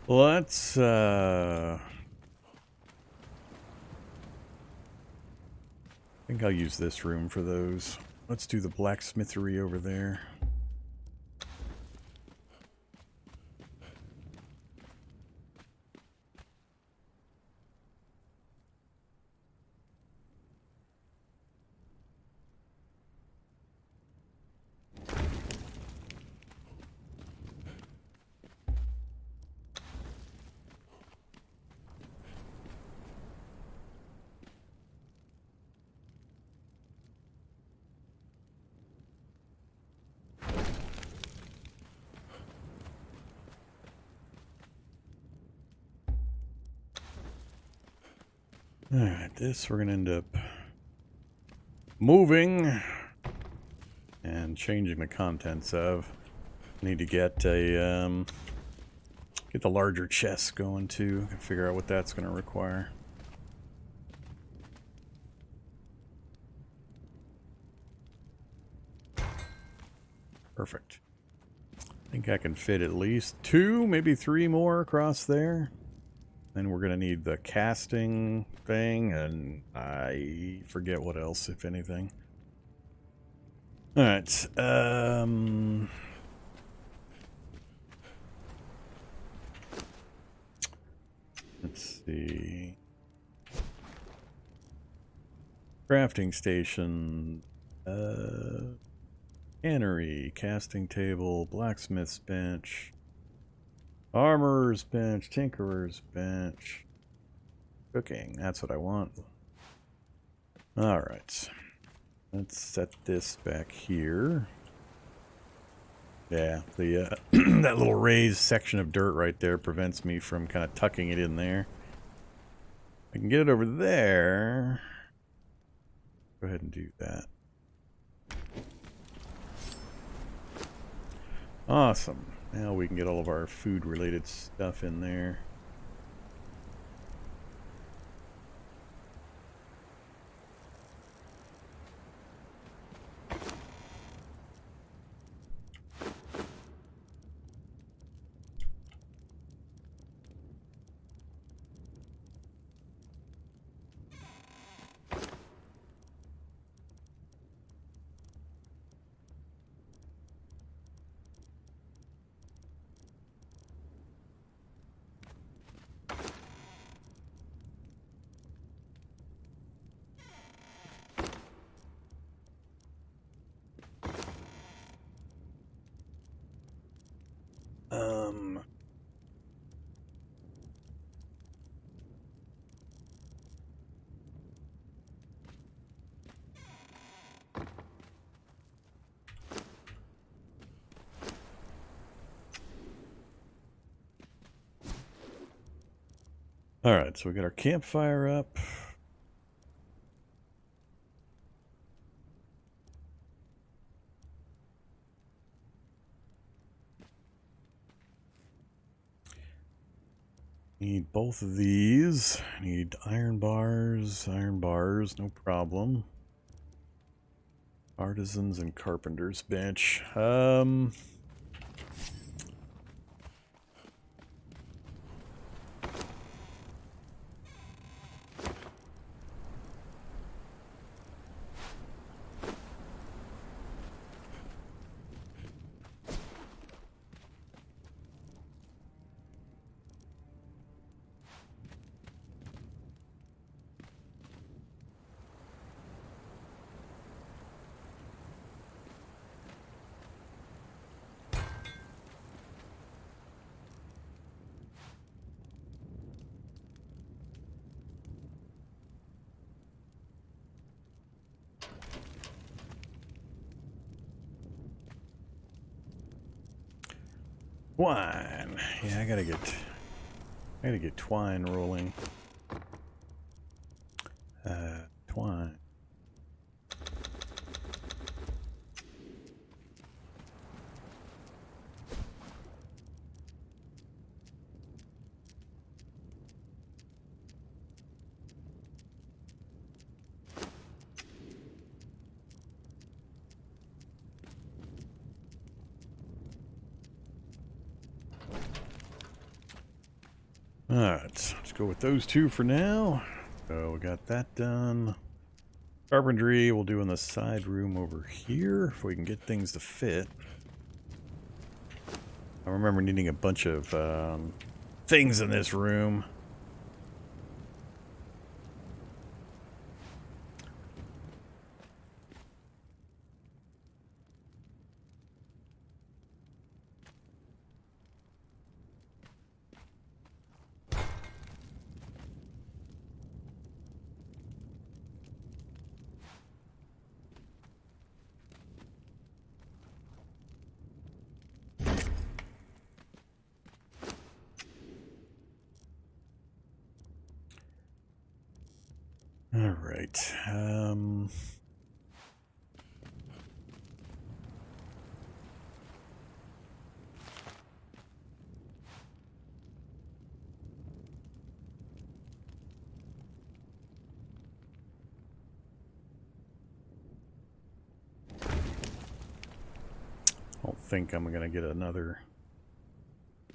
Let's I think I'll use this room for those. Let's do the blacksmithery over there. Alright, this we're going to end up moving and changing the contents of. Need to get a get the larger chest going too. Figure out what that's going to require. Perfect. I think I can fit at least 2, maybe 3 more across there. Then we're going to need the casting thing, and I forget what else, if anything. Alright, let's see. Crafting station, cannery, casting table, blacksmith's bench, armorer's bench, tinkerer's bench, cooking. That's what I want. Alright. Let's set this back here. Yeah, the that little raised section of dirt right there prevents me from kind of tucking it in there. I can get it over there. Go ahead and do that. Awesome. Now we can get all of our food-related stuff in there. Alright, so we got our campfire up. Need both of these. Need iron bars, no problem. Artisans and carpenter's bench. Twine. Yeah, I gotta get twine rolling. Twine. Alright, let's go with those two for now. So we got that done. Carpentry we'll do in the side room over here if we can get things to fit. I remember needing a bunch of things in this room. All right. I don't think I'm going to get another.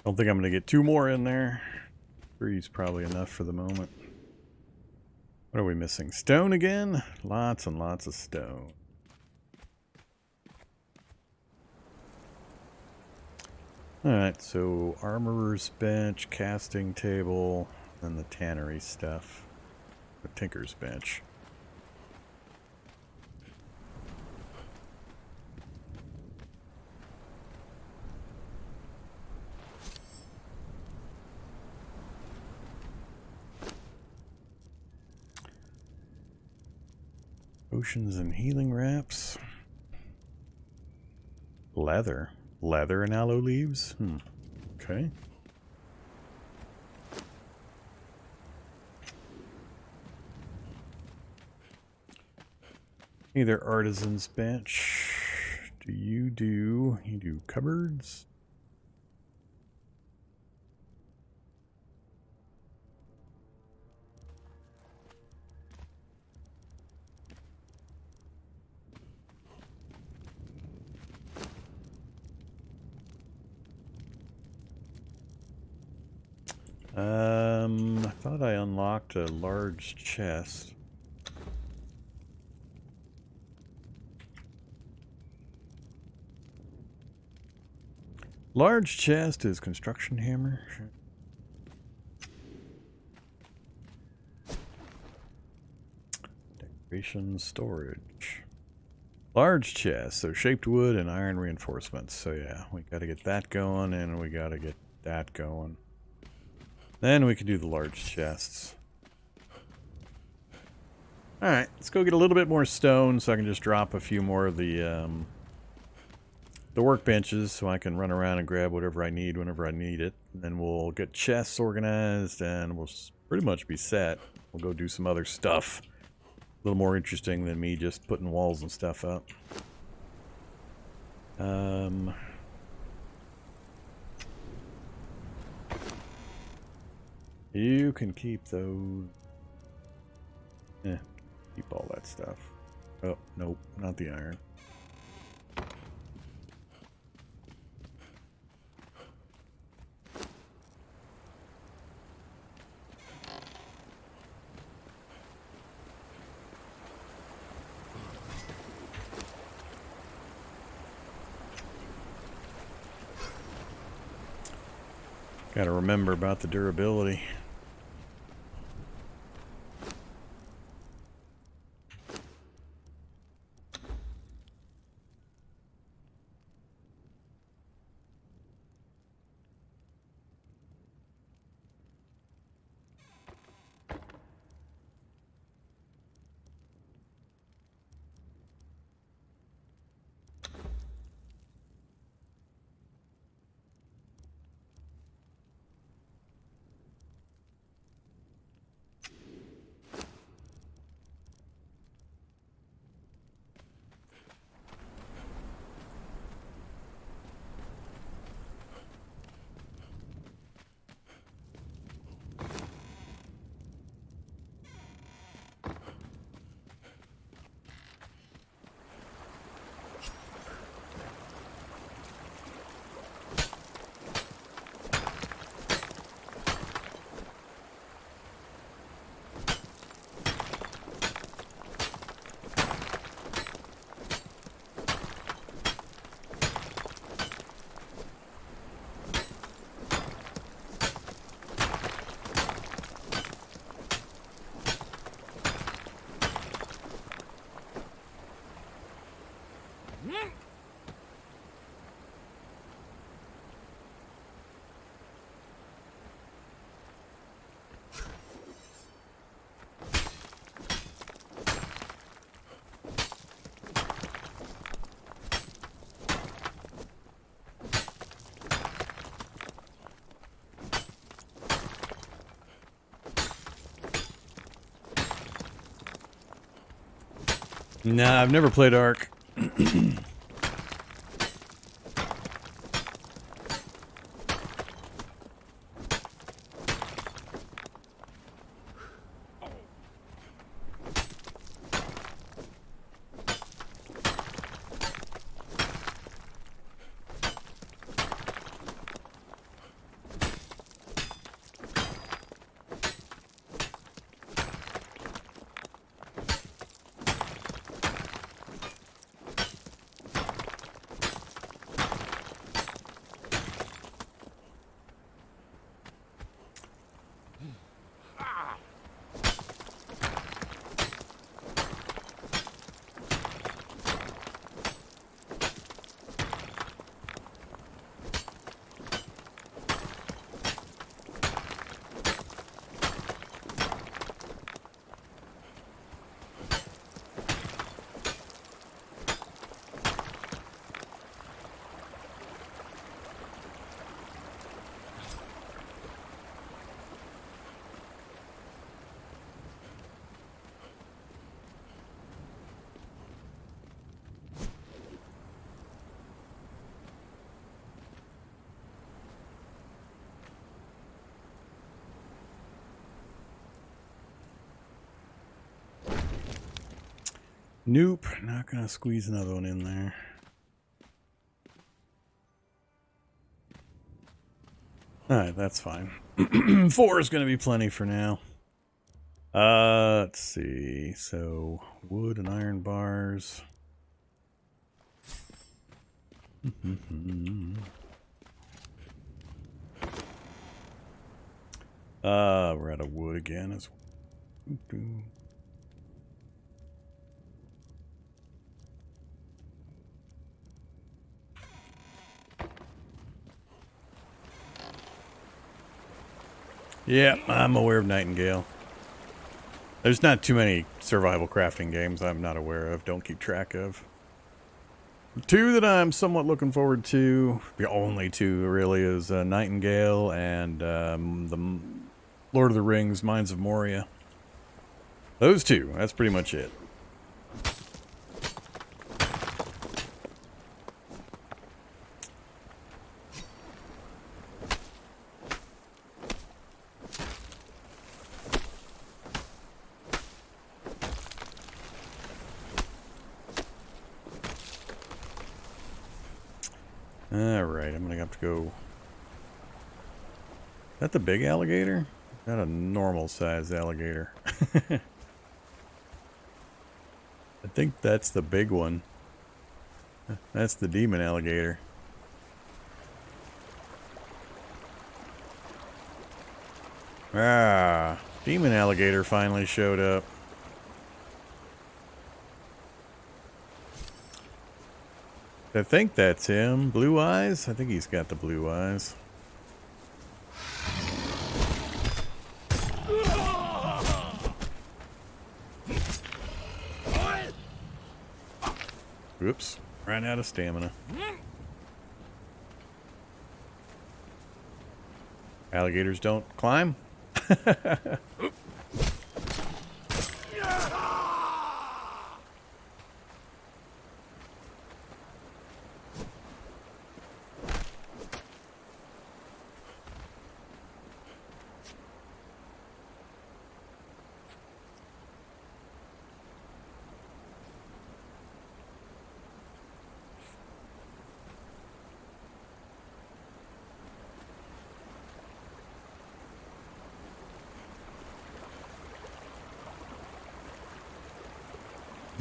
I don't think I'm going to get two more in there. Three's probably enough for the moment. What are we missing? Stone again? Lots and lots of stone. Alright, so armorer's bench, casting table, and the tannery stuff. The tinker's bench. Potions and healing wraps. Leather. Leather and aloe leaves? Okay. Either artisan's bench. You do cupboards? I thought I unlocked a large chest. Large chest is construction hammer. Decoration storage. Large chest, so shaped wood and iron reinforcements. So yeah, we gotta get that going and we gotta get that going. Then we can do the large chests. Alright, let's go get a little bit more stone so I can just drop a few more of the workbenches so I can run around and grab whatever I need whenever I need it. And then we'll get chests organized and we'll pretty much be set. We'll go do some other stuff. A little more interesting than me just putting walls and stuff up. You can keep those. Keep all that stuff. Oh, nope, not the iron. Gotta remember about the durability. Nah, I've never played Ark. Nope, not gonna squeeze another one in there. Alright, that's fine. 4 is gonna be plenty for now. Let's see. So, wood and iron bars. We're out of wood again. Yeah, I'm aware of Nightingale. There's not too many survival crafting games I'm not aware of, don't keep track of. Two that I'm somewhat looking forward to, the only two really, is Nightingale and the Lord of the Rings, Mines of Moria. Those two, that's pretty much it. Alright, I'm gonna have to go... Is that the big alligator? Is that a normal size alligator? I think that's the big one. That's the demon alligator. Ah, demon alligator finally showed up. I think that's him. Blue eyes? I think he's got the blue eyes. Oops, ran out of stamina. Alligators don't climb?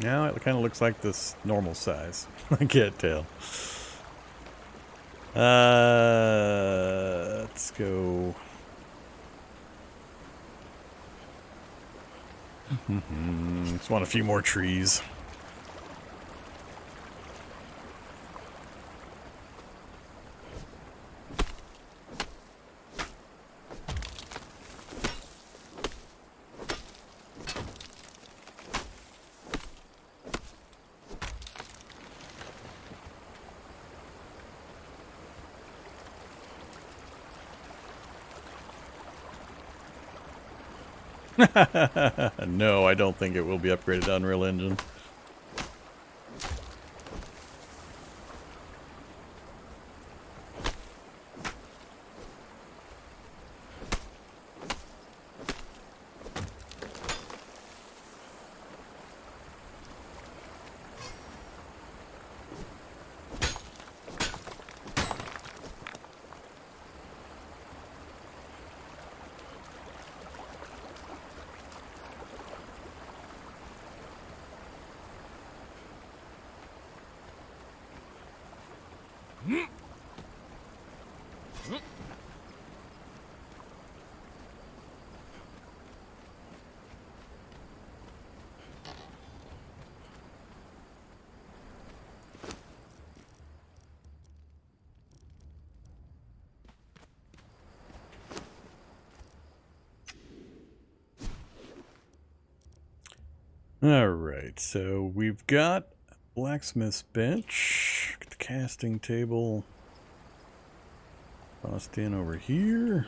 Now it kind of looks like this normal size. I can't tell. Let's go. Just want a few more trees. No, I don't think it will be upgraded to Unreal Engine. Alright, so we've got blacksmith's bench, the casting table tossed in over here.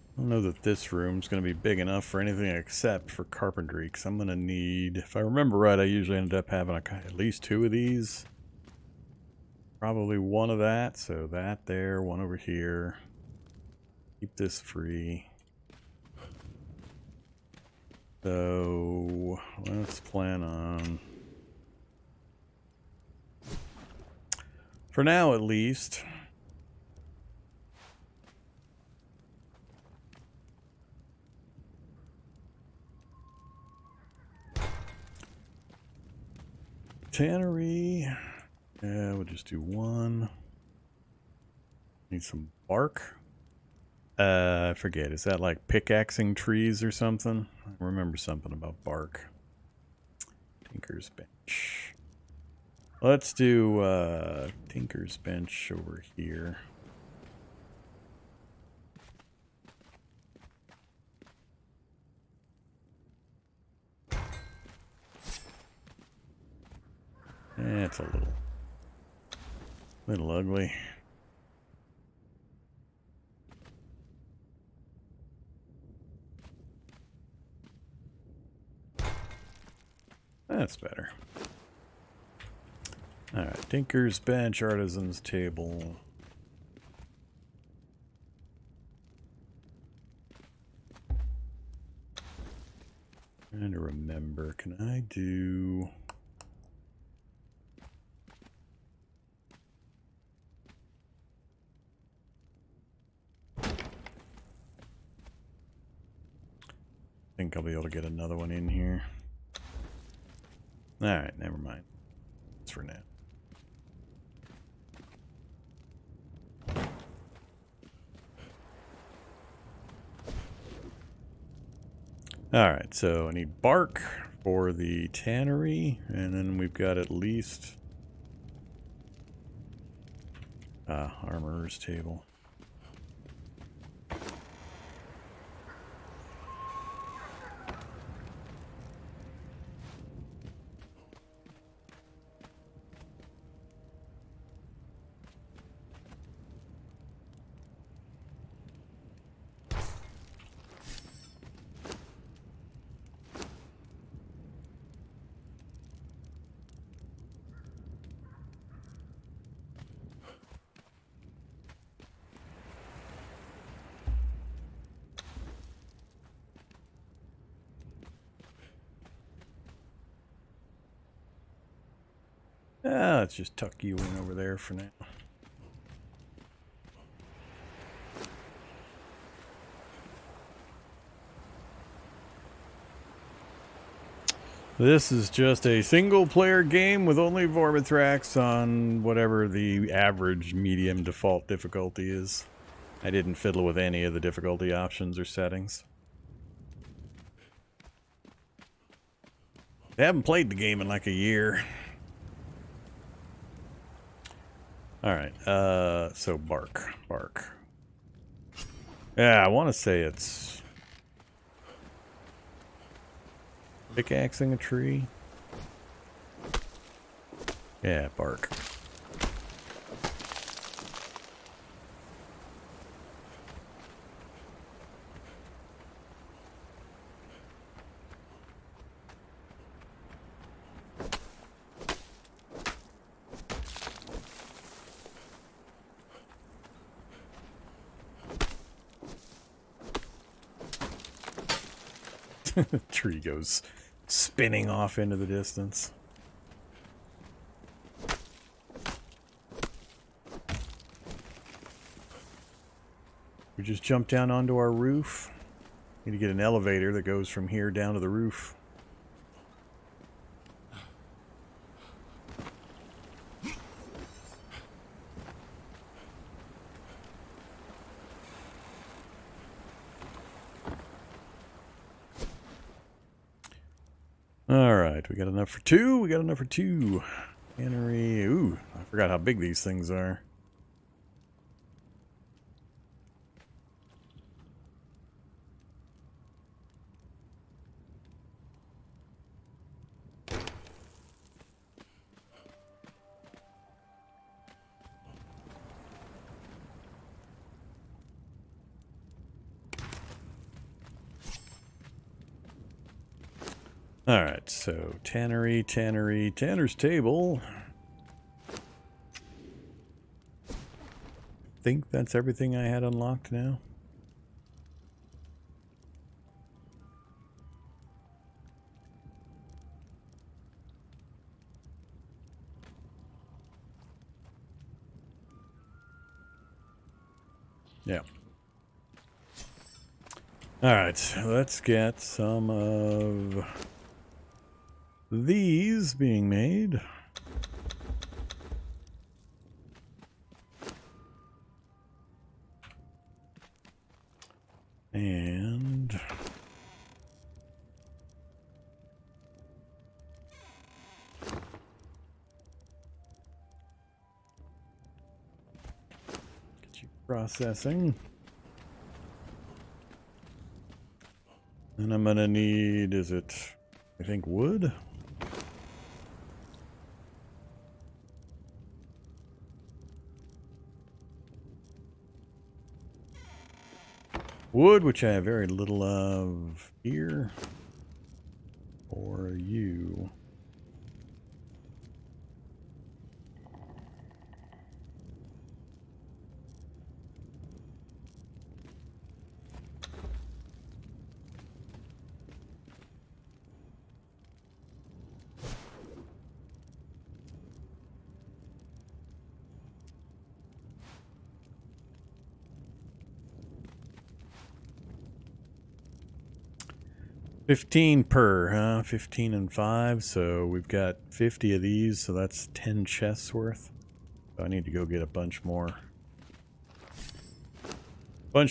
I don't know that this room's going to be big enough for anything except for carpentry, because I'm going to need, if I remember right, I usually end up having at least 2 of these. Probably 1 of that, so that there, 1 over here. Keep this free. So, let's plan on, for now at least, tannery. Yeah, we'll just do 1. Need some bark. I forget. Is that like pickaxing trees or something? I remember something about bark. Tinker's bench. Let's do Tinker's bench over here. It's a little ugly. That's better. Alright, Tinker's bench, artisan's table. Trying to remember, can I do... I think I'll be able to get another one in here. Alright, never mind. It's for now. Alright, so I need bark for the tannery, and then we've got at least armorer's table. Let's just tuck you in over there for now. This is just a single-player game with only Vormithrax on whatever the average medium default difficulty is. I didn't fiddle with any of the difficulty options or settings. I haven't played the game in like a year. Alright, so bark. Yeah, I want to say it's pickaxing a tree. Yeah, bark. The tree goes spinning off into the distance. We just jump down onto our roof. Need to get an elevator that goes from here down to the roof. Alright, we got enough for two. We got enough for two. Cannery. Ooh, I forgot how big these things are. Alright, so Tanner's table. I think that's everything I had unlocked now. Yeah. Alright, let's get some of these being made. And get you processing. And I'm gonna need, is it, I think, wood? Wood, which I have very little of here. Or you. $15 per, huh? 15 and 5, so we've got 50 of these, so that's 10 chests worth. So I need to go get a bunch more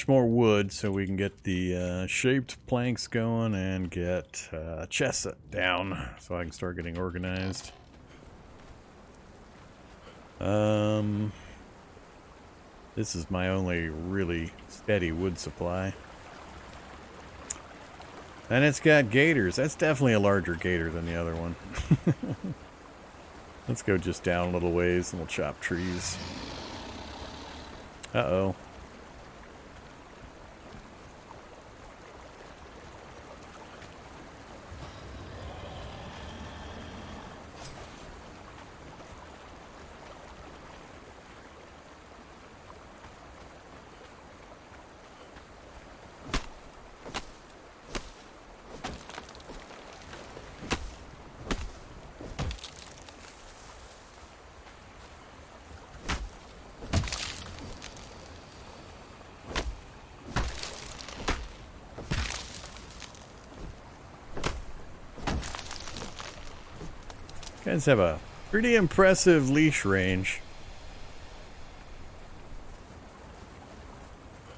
wood so we can get the shaped planks going and get chests down so I can start getting organized. This is my only really steady wood supply. And it's got gators. That's definitely a larger gator than the other one. Let's go just down a little ways and we'll chop trees. Uh-oh. Guys have a pretty impressive leash range.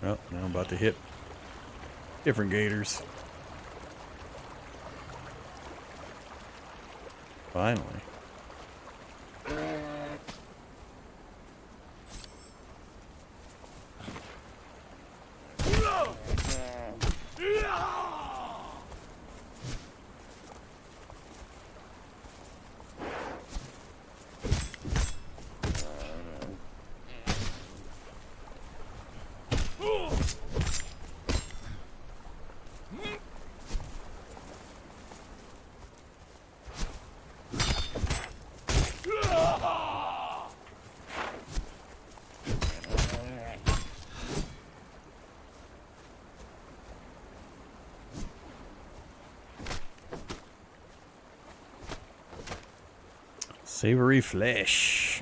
Oh, now I'm about to hit different gators. Finally. Savory flesh.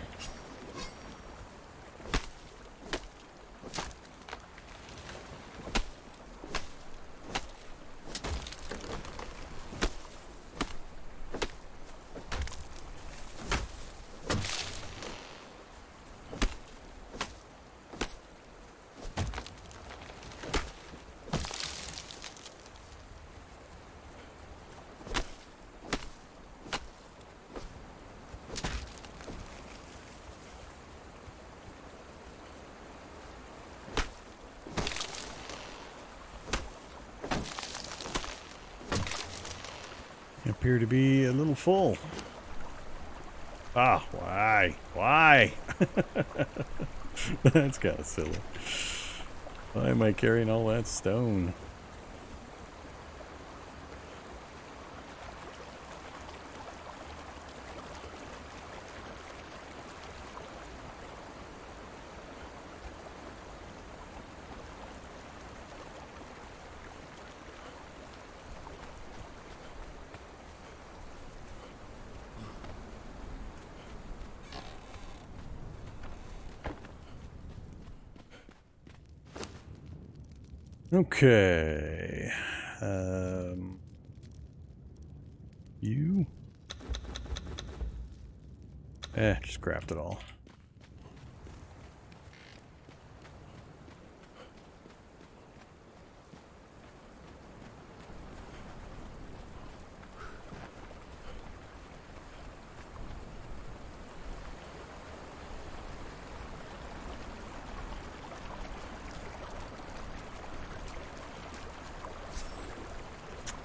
appear to be a little full. Ah, why? Why? That's kind of silly. Why am I carrying all that stone? Okay. You? Just craft it all.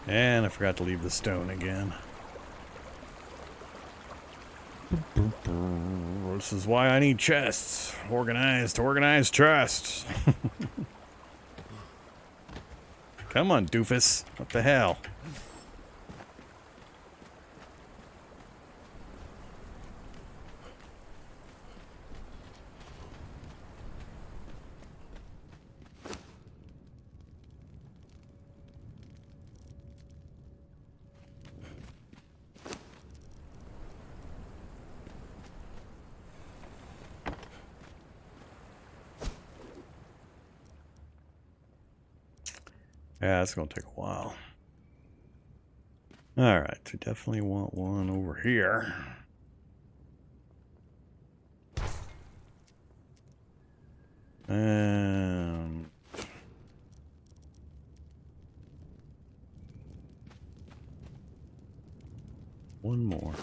And I forgot to leave the stone again. This is why I need chests. Organized chests. Come on, doofus. What the hell? Yeah, it's gonna take a while. Alright, we definitely want one over here. And one more.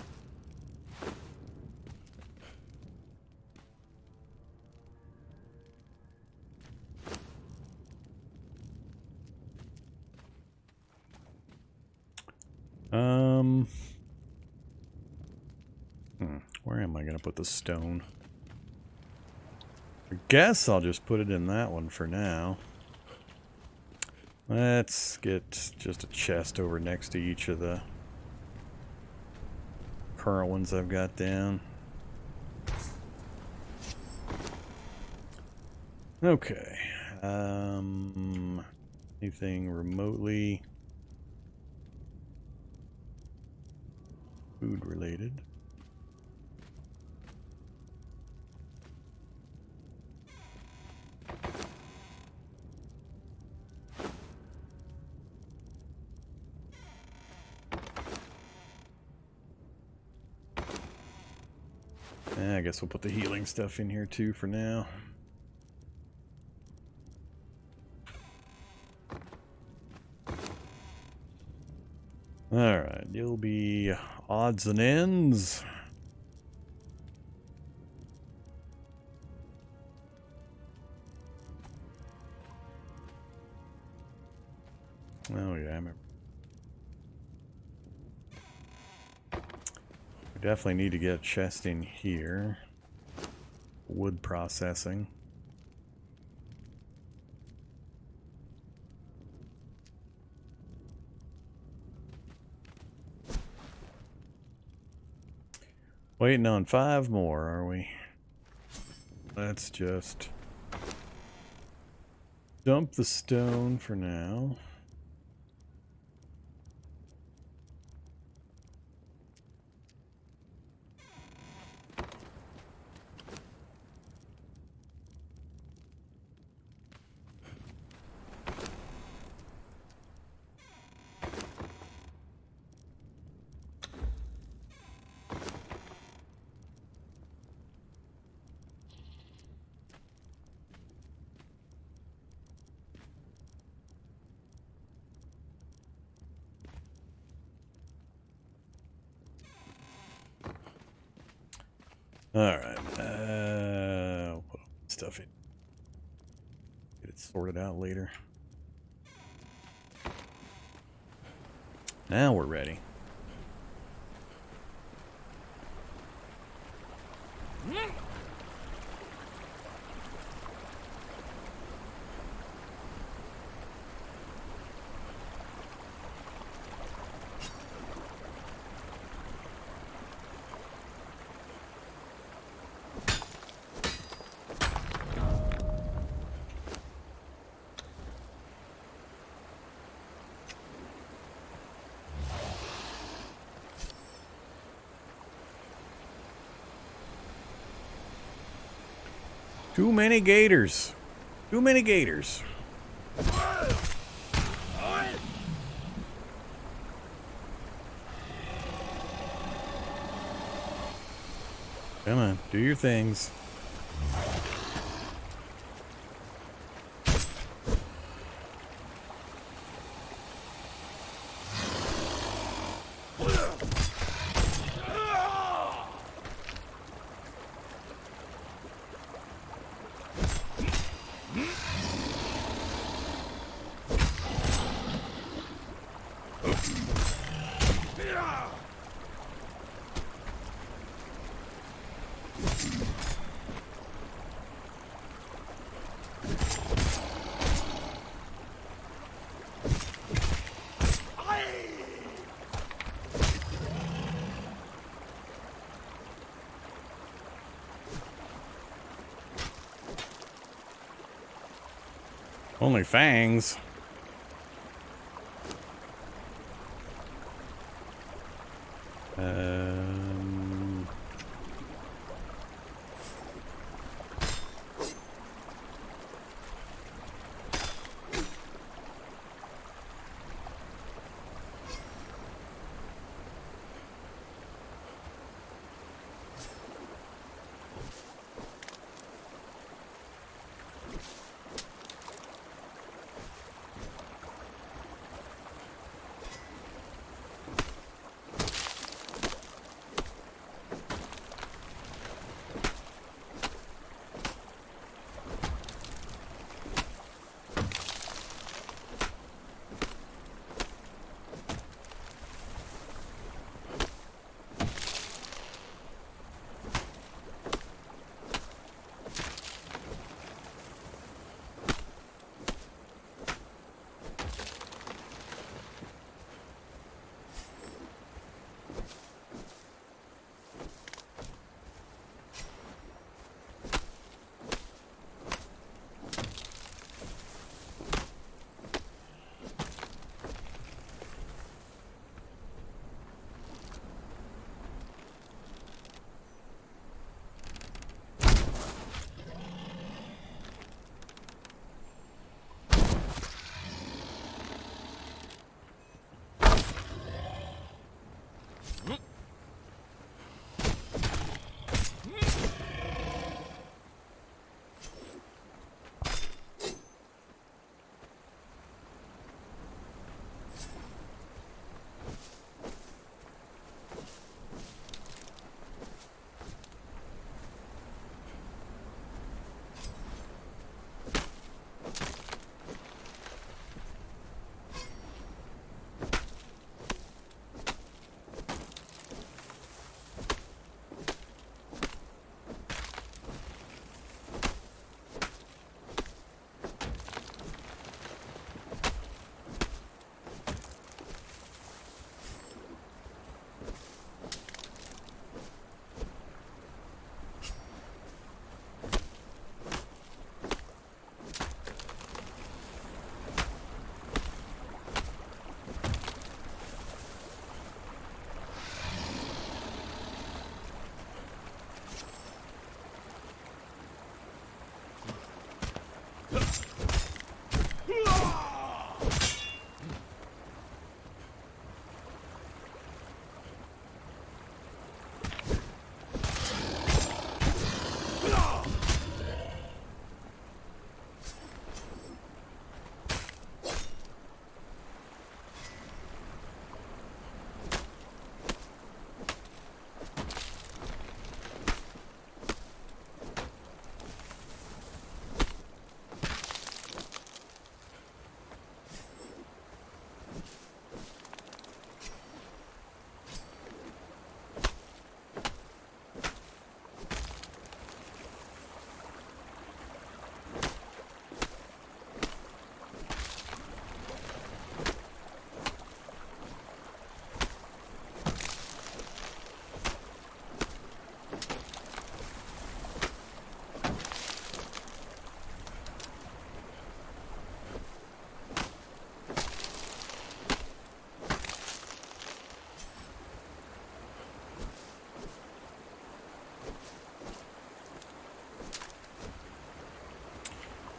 Where am I gonna put the stone? I guess I'll just put it in that one for now. Let's get just a chest over next to each of the current ones I've got down. Okay. Anything remotely food related? I guess we'll put the healing stuff in here too for now. Alright, you'll be odds and ends. Oh yeah, I remember. We definitely need to get a chest in here. Wood processing. Waiting on 5 more, are we? Let's just dump the stone for now. Alright, I'll put stuff in. Get it sorted out later. Now we're ready. Too many gators. Too many gators. Come on, do your things. Only fangs.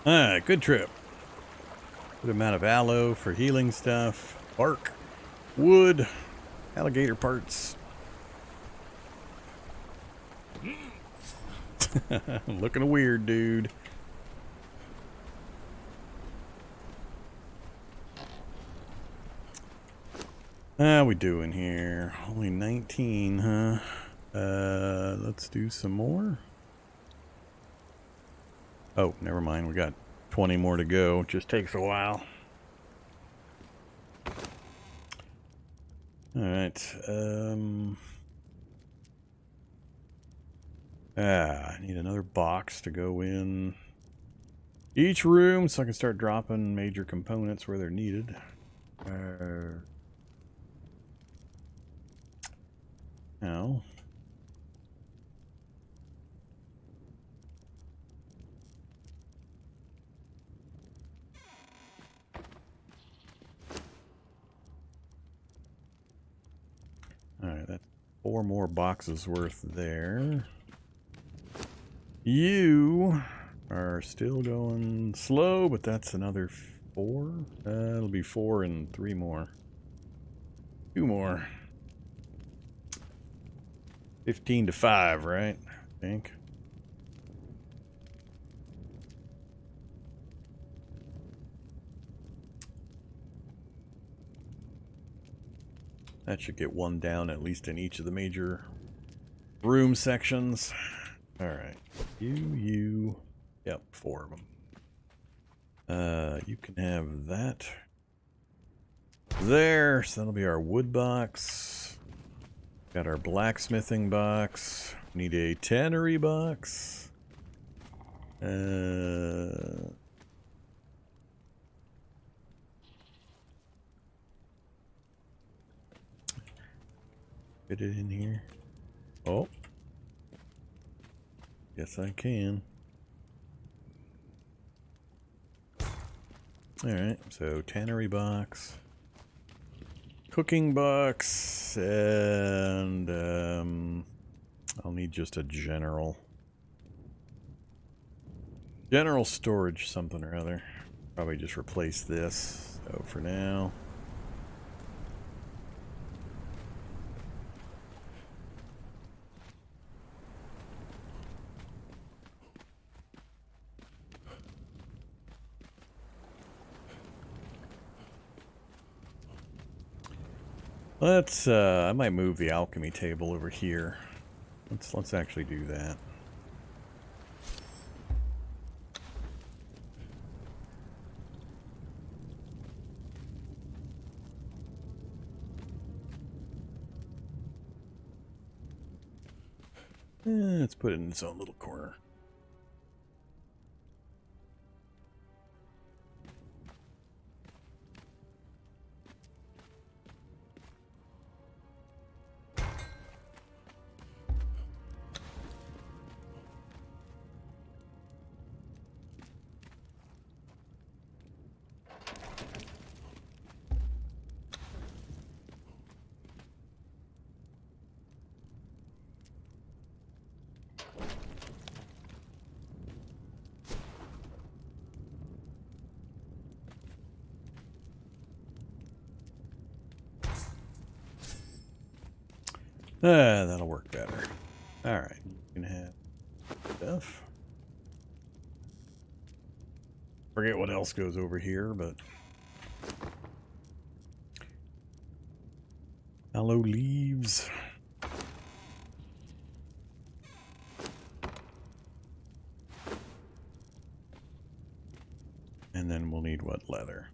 Ah, good trip. Good amount of aloe for healing stuff. Bark. Wood. Alligator parts. Looking weird, dude. How we doing here? Only 19, huh? Let's do some more. Oh, never mind. We got 20 more to go. It just takes a while. Alright. I need another box to go in each room so I can start dropping major components where they're needed. Now. Alright, that's 4 more boxes worth there. You are still going slow, but that's another 4. It'll be 4 and 3 more. 2 more. 15 to 5, right? I think. That should get 1 down at least in each of the major room sections. Alright. You. Yep, 4 of them. You can have that there. So that'll be our wood box. Got our blacksmithing box. Need a tannery box. Fit it in here. Oh. Yes, I can. Alright, so tannery box. Cooking box. And I'll need just a general storage something or other. Probably just replace this. So for now. Let's I might move the alchemy table over here. Let's actually do that. Let's put it in its own little corner. That'll work better. Alright, you can have stuff. Forget what else goes over here, but aloe leaves. And then we'll need what? Leather.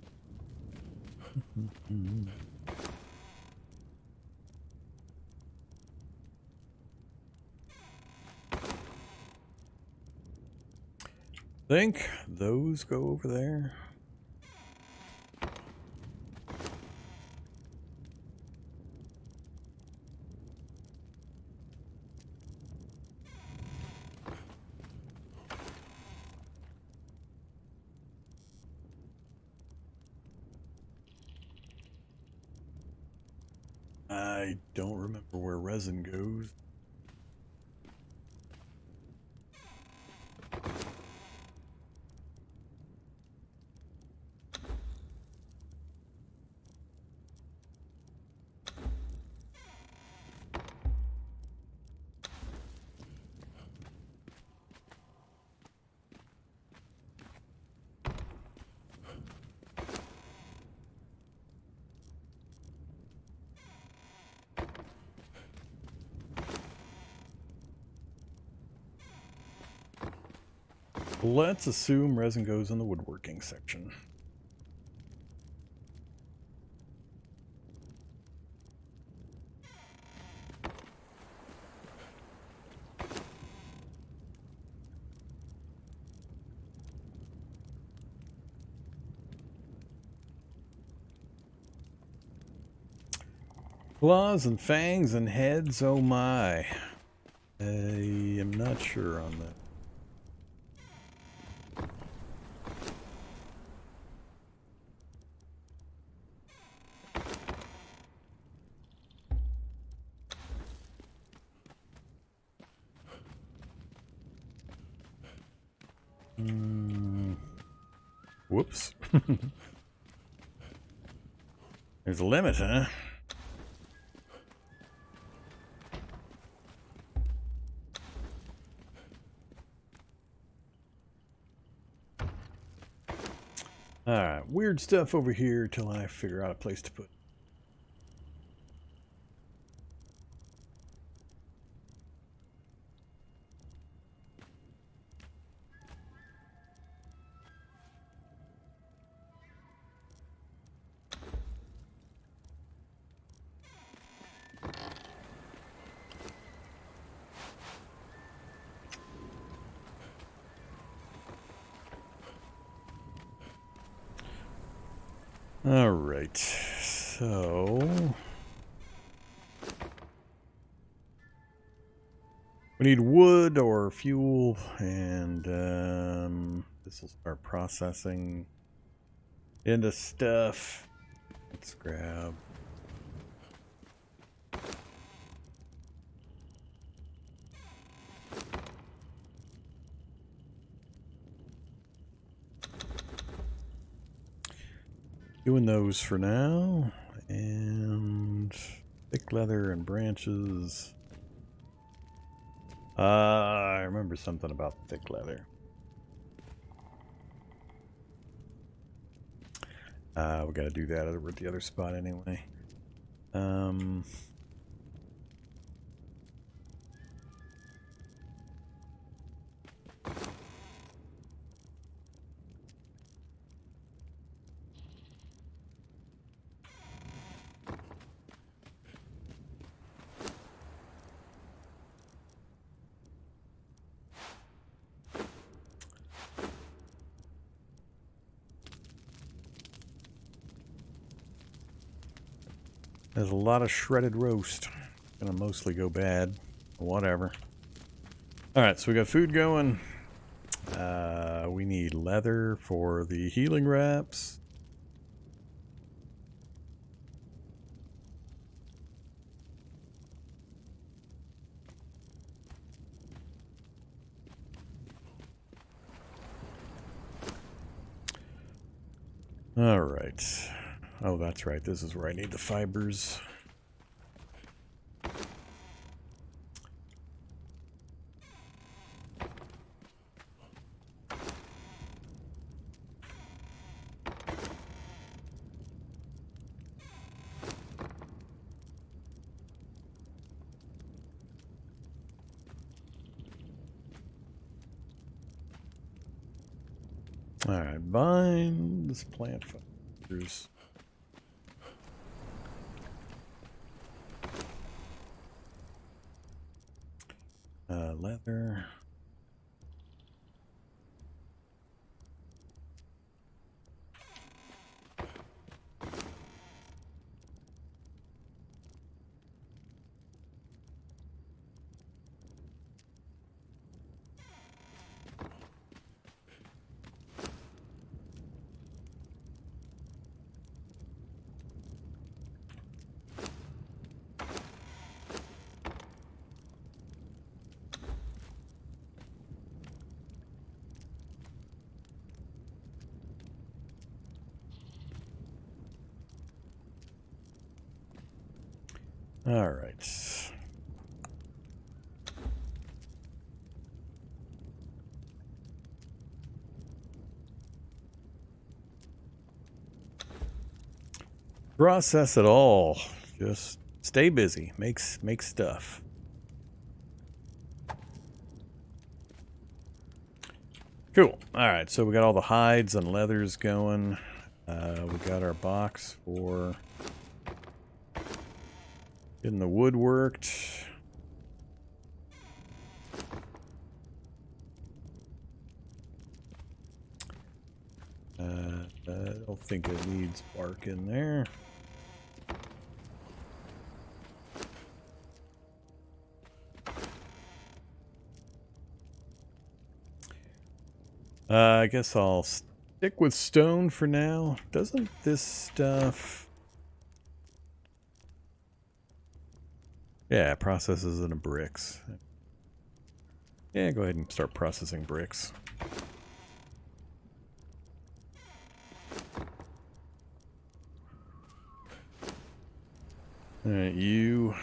Think those go over there. I don't remember where resin goes. Let's assume resin goes in the woodworking section. Claws and fangs and heads, oh my. I am not sure on that. Whoops. There's a limit, huh? Alright, weird stuff over here till I figure out a place to put. Alright, so we need wood or fuel, and this will start processing into stuff. Let's grab. Doing those for now, and thick leather and branches. I remember something about thick leather. We got to do that over at the other spot anyway. There's a lot of shredded roast. Gonna mostly go bad. Whatever. Alright, so we got food going. We need leather for the healing wraps. Alright. Oh, that's right. This is where I need the fibers. Alright, vines, plant fibers. Leather. All right. Process it all. Just stay busy. Make stuff. Cool. Alright, so we got all the hides and leathers going. We got our box for getting the wood worked. I don't think it needs bark in there. I guess I'll stick with stone for now. Doesn't this stuff... Yeah, processes into bricks. Yeah, go ahead and start processing bricks. Alright, you...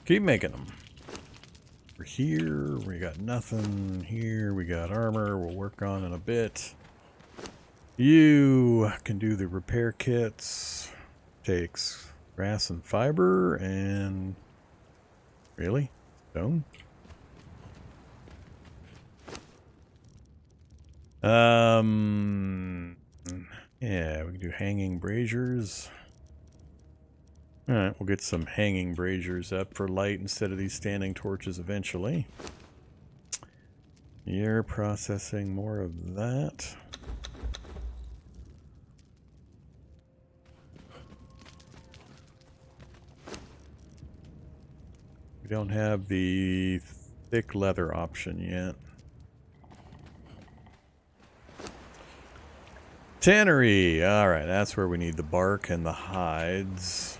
keep making them. We're here, we got nothing. Here, we got armor, we'll work on in a bit. You can do the repair kits. Takes grass and fiber and... Really? Stone? Yeah, we can do hanging braziers. Alright, we'll get some hanging braziers up for light instead of these standing torches eventually. You're processing more of that. We don't have the thick leather option yet. Tannery! Alright, that's where we need the bark and the hides.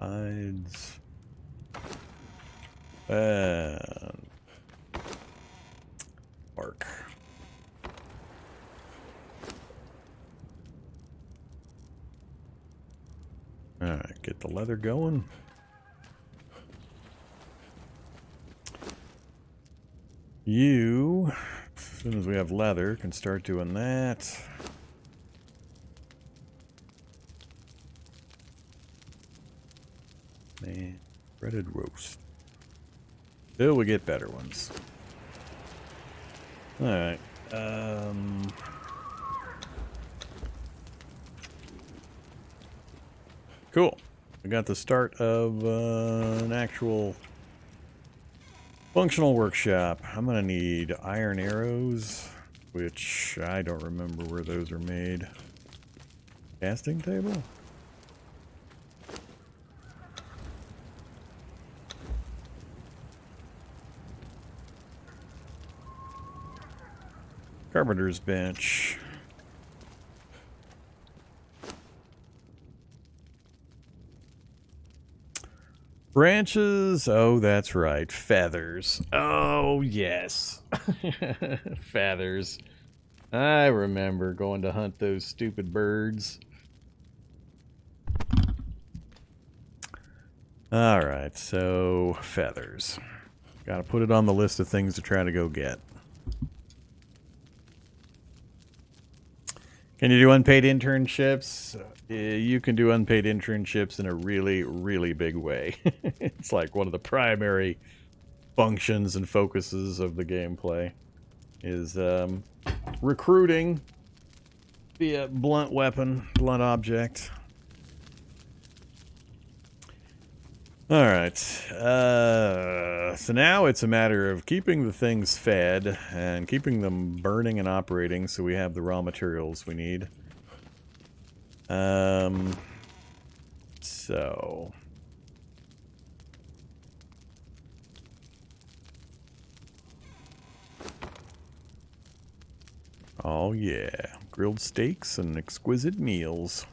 Hides. And bark. Alright, get the leather going. You, as soon as we have leather, can start doing that. And breaded roast. Till we get better ones. Alright. Cool. We got the start of an actual functional workshop. I'm gonna need iron arrows, which I don't remember where those are made. Casting table? Carpenter's bench. Branches. Oh, that's right. Feathers. Oh, yes. Feathers. I remember going to hunt those stupid birds. Alright, so feathers. Gotta put it on the list of things to try to go get. Can you do unpaid internships? You can do unpaid internships in a really, really big way. It's like one of the primary functions and focuses of the gameplay is recruiting via blunt weapon, blunt object. Alright, so now it's a matter of keeping the things fed and keeping them burning and operating so we have the raw materials we need. So... Oh yeah, grilled steaks and exquisite meals.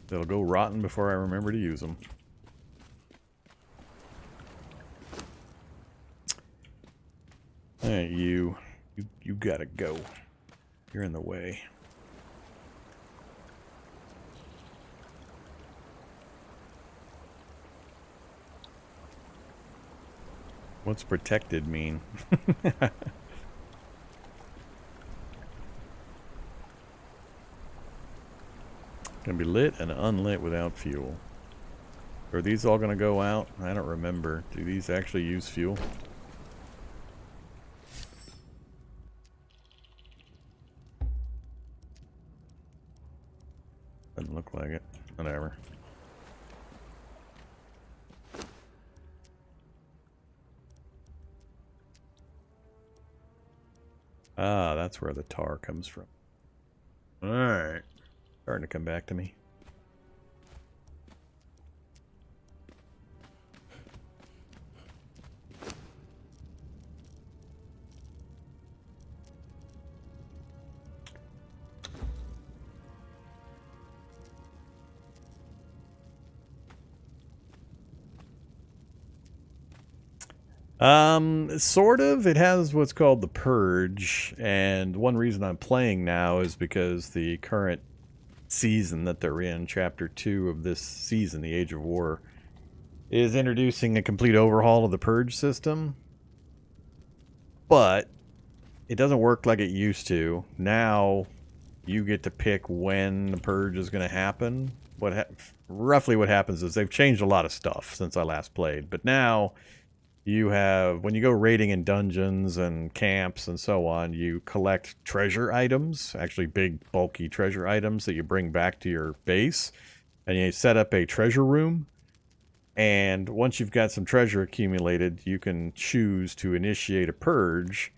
They'll go rotten before I remember to use them. Alright, you gotta go. You're in the way. What's protected mean? Can be lit and unlit without fuel. Are these all gonna go out? I don't remember. Do these actually use fuel? Doesn't look like it. Whatever. Ah, that's where the tar comes from. Alright. Starting to come back to me. Sort of. It has what's called the Purge, and one reason I'm playing now is because the current season that they're in, Chapter 2 of this season, the Age of War, is introducing a complete overhaul of the Purge system. But it doesn't work like it used to. Now you get to pick when the Purge is going to happen. Roughly what happens is they've changed a lot of stuff since I last played, but now you have, when you go raiding in dungeons and camps and so on, you collect treasure items, actually big, bulky treasure items that you bring back to your base, and you set up a treasure room. And once you've got some treasure accumulated, you can choose to initiate a purge,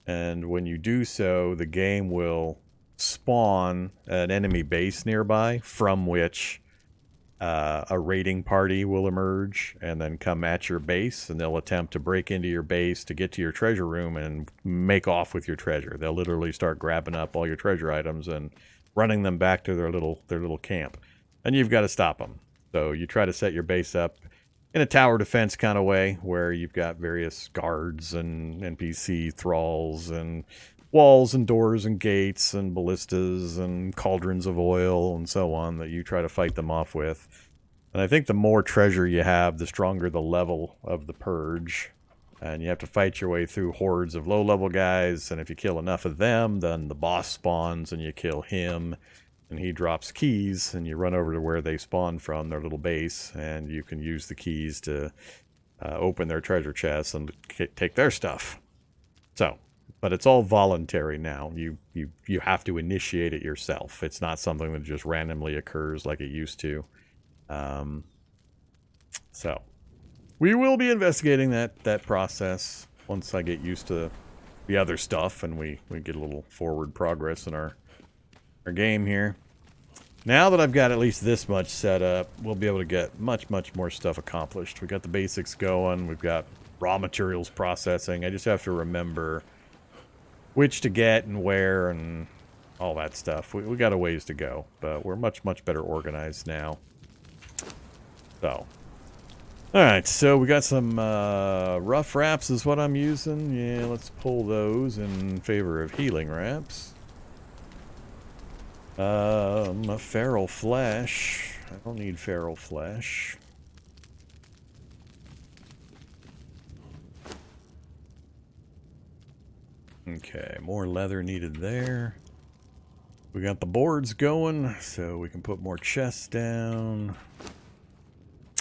and when you do so, the game will spawn an enemy base nearby from which a raiding party will emerge and then come at your base, and they'll attempt to break into your base to get to your treasure room and make off with your treasure. They'll literally start grabbing up all your treasure items and running them back to their little camp, and you've got to stop them. So you try to set your base up in a tower defense kind of way, where you've got various guards and NPC thralls and walls and doors and gates and ballistas and cauldrons of oil and so on that you try to fight them off with. And I think the more treasure you have, the stronger the level of the purge. And you have to fight your way through hordes of low-level guys, and if you kill enough of them, then the boss spawns and you kill him, and he drops keys, and you run over to where they spawn from, their little base, and you can use the keys to open their treasure chests and take their stuff. So, but it's all voluntary now. You have to initiate it yourself. It's not something that just randomly occurs like it used to. So, we will be investigating that process once I get used to the other stuff and we get a little forward progress in our game here. Now that I've got at least this much set up, we'll be able to get much more stuff accomplished. We've got the basics going. We've got raw materials processing. I just have to remember which to get and where and all that stuff. We got a ways to go, but we're much better organized now. So, alright, so we got some rough wraps is what I'm using. Yeah, let's pull those in favor of healing wraps. A feral flesh. I don't need feral flesh. Okay, more leather needed there. We got the boards going, so we can put more chests down.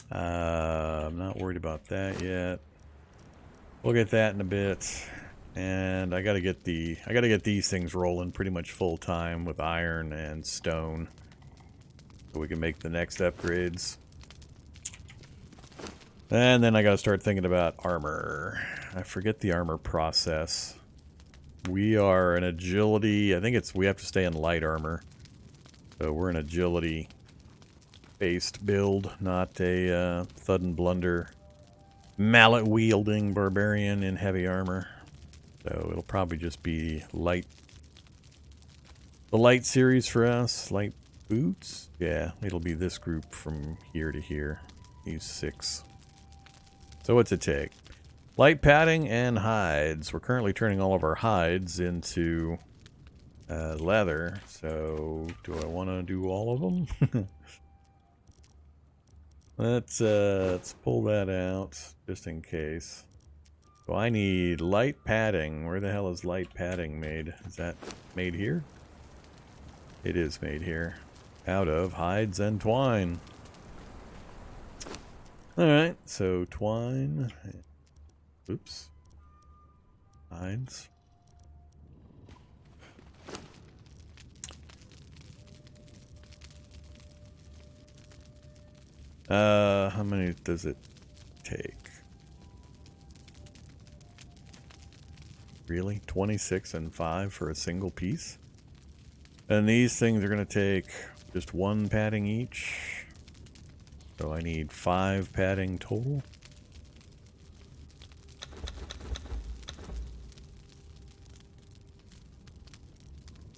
I'm not worried about that yet. We'll get that in a bit. And I gotta get these things rolling pretty much full time with iron and stone, so we can make the next upgrades. And then I gotta start thinking about armor. I forget the armor process. We are an agility. I think we have to stay in light armor. So we're an agility based build, not a thud and blunder mallet wielding barbarian in heavy armor. So it'll probably just be light. The light series for us. Light boots? Yeah, it'll be this group from here to here. These 6. So what's it take? Light padding and hides. We're currently turning all of our hides into leather. So, do I want to do all of them? Let's pull that out just in case. So I need light padding. Where the hell is light padding made? Is that made here? It is made here. Out of hides and twine. Alright, so twine. Oops. Hides. How many does it take? Really? 26 and 5 for a single piece? And these things are going to take just 1 padding each. So I need 5 padding total.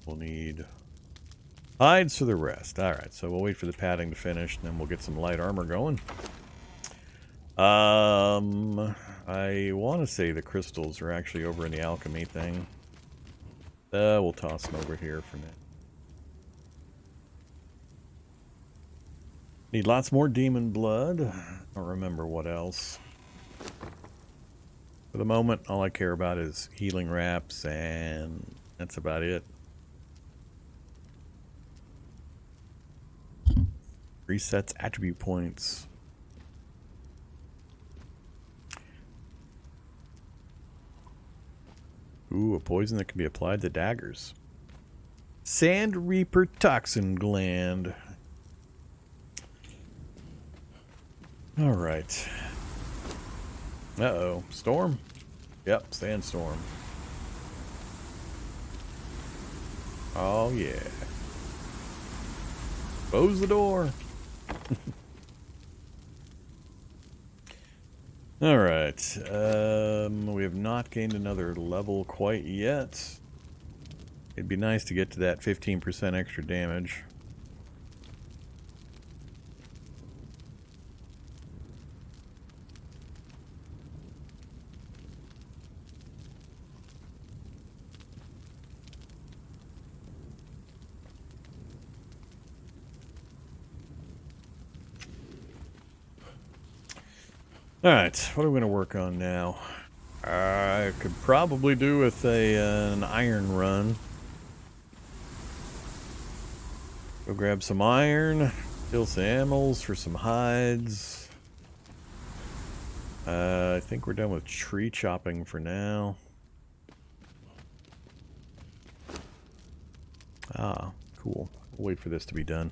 We'll need hides for the rest. Alright, so we'll wait for the padding to finish, and then we'll get some light armor going. I want to say the crystals are actually over in the alchemy thing. We'll toss them over here for now. Need lots more demon blood. I don't remember what else. For the moment, all I care about is healing wraps, and that's about it. Resets attribute points. Ooh, a poison that can be applied to daggers. Sand Reaper Toxin Gland. Alright. Uh-oh. Storm? Yep, sandstorm. Oh, yeah. Close the door. Alright. We have not gained another level quite yet. It'd be nice to get to that 15% extra damage. Alright, what are we going to work on now? I could probably do with an iron run. Go grab some iron, kill some animals for some hides. I think we're done with tree chopping for now. Ah, cool. We'll wait for this to be done.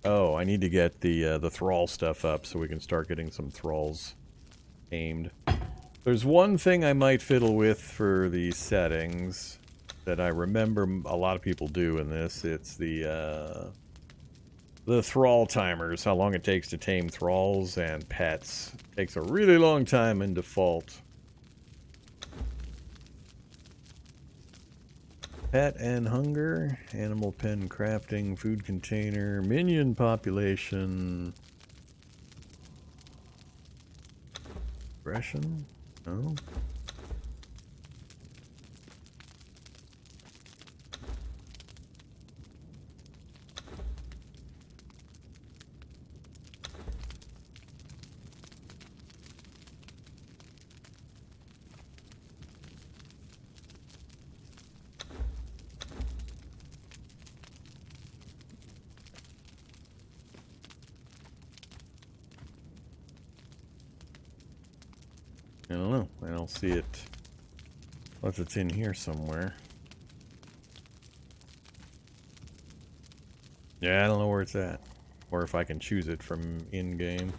Oh, I need to get the thrall stuff up so we can start getting some thralls aimed. There's one thing I might fiddle with for the settings that I remember a lot of people do in this. It's the thrall timers, how long it takes to tame thralls and pets. It takes a really long time in default. Pet and hunger, animal pen crafting, food container, minion population. Aggression? No. I don't know. I don't see it. Unless it's in here somewhere. Yeah, I don't know where it's at. Or if I can choose it from in-game.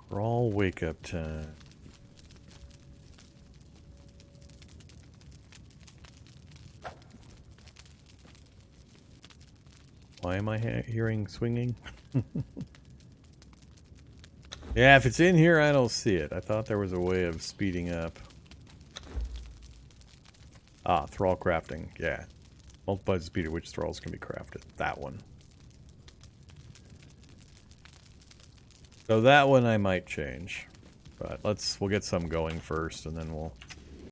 We're all wake-up time. Why am I hearing swinging? Yeah, if it's in here, I don't see it. I thought there was a way of speeding up. Ah, thrall crafting, yeah. Multiplies the speed at which thralls can be crafted. That one. So that one I might change. But we'll get some going first, and then we'll